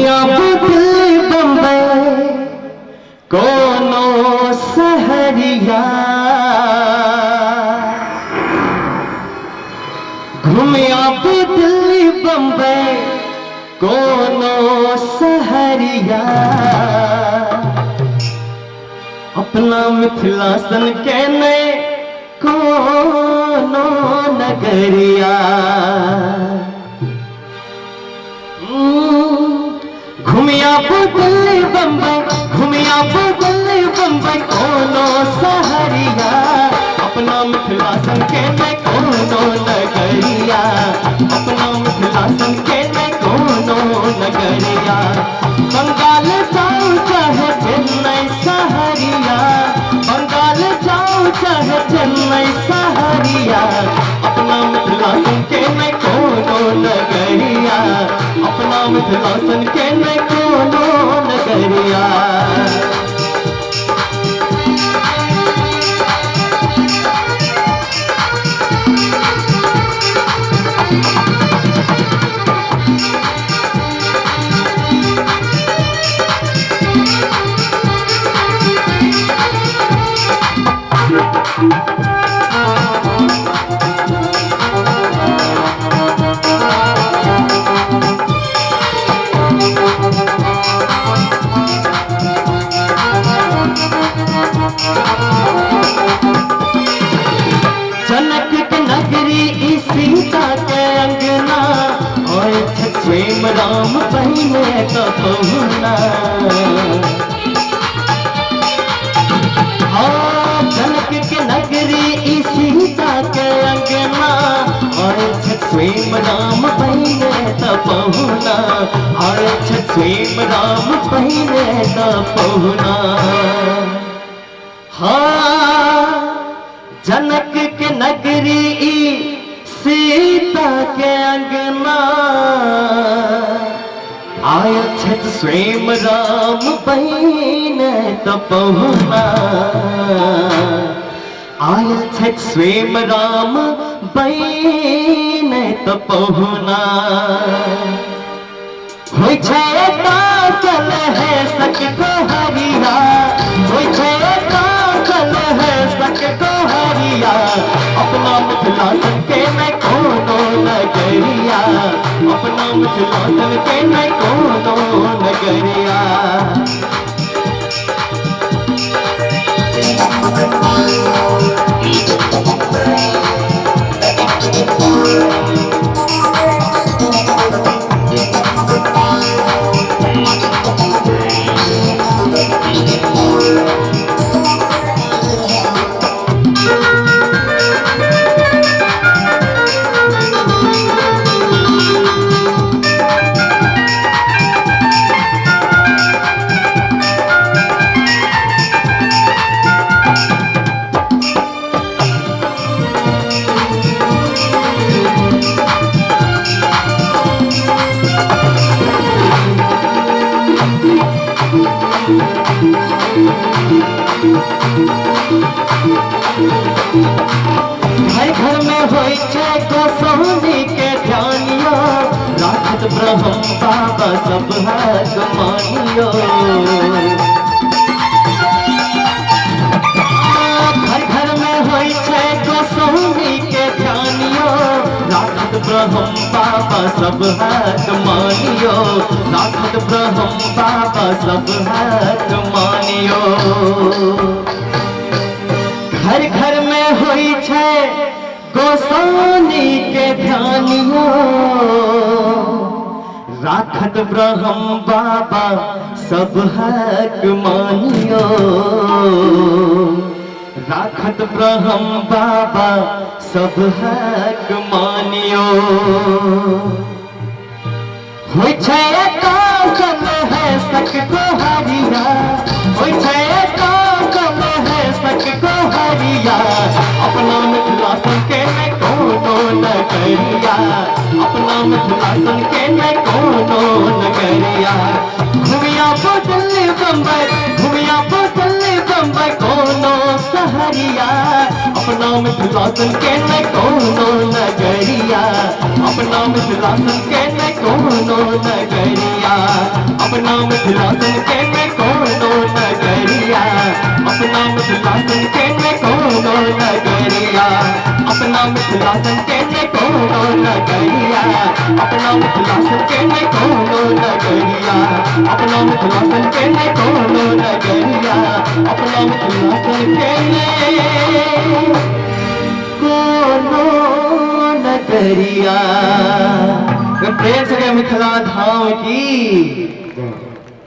घूमिया दिल्ली बम्बई कोनो सहरिया, घूमिया दिल्ली बम्बई कोनो सहरिया, अपना मिथिलासन के ने कोनो नगरिया। घूमिया दिल्ली बम्बई, घूमिया दिल्ली बम्बई कोनो सहरिया, अपना मिथिलासन के ने कोनो नगरिया, अपना मिथिलासन के ने कोनो नगरिया। बंगाल जाओ चाहे चेन्नई सहरिया, बंगाल जाओ चाहे चेन्नई सहरिया, अपना मिथिलासन के ने कोनो नगरिया, अपना मिथिलासन के ने कोनो नगरिया। जनक के नगरी सीता के अंगना, और स्वयं राम बहने तपहुना। हाँ, जनक के नगरी सीता के अंगना, और स्वयं राम बहने तपहुना, और स्वयं राम बहने तपहुना। हाँ, जनक के नगरी सीता के अंगना, आया छत स्वयं राम बहने तपहुना, आया छत स्वयं राम बहने तपहुना। होय छै कासल है सक को हरिया, होय छै कासल है सक को हरिया, अपना मिथिलासन के न कोनो नगरिया, अपना मिथिलासन के न कोनो नगरिया। घर घर में होय छै गोसाउनी के ध्यानियो, राखत ब्रह्म बाबा सब हाथ मानियो। घर घर में होय छै गोसाउनी के ध्यानियो, राखत ब्रह्म बाबा सब हाथ मानियो, राखत ब्रह्म बाबा सब हाथ मानियो। घर घर में होई छै गोसाउनी के ध्यानियो, राखत ब्रह्म बाबा सब हक मानियो, राखत ब्रह्म बाबा सब हक मानियो। होय छै कासल है सक को हरिया, होय छै कासल है सक को हरिया, अपना मिथिलासन के न कोनो नगरिया, अपना मिथिलासन के न कोनो नगरिया। घूमिया दिल्ली बम्बई, घूमिया दिल्ली बम्बई कोनो सहरिया, अपना मिथिलासन के न कोनो नगरिया, अपना मिथिलासन के न कोनो नगरिया। नगरिया अपना मिथिला सन के मैं कोनो नगरिया अपना मिथिला सन के मैं कोनो नगरिया अपना मिथिला सन के मैं कोनो नगरिया अपना मिथिला सन के मैं कोनो नगरिया अपना मिथिला सन के मैं कोनो नगरिया अपना मिथिला सन के मैं कोनो नगरिया। प्रेम से मिथिला धाम की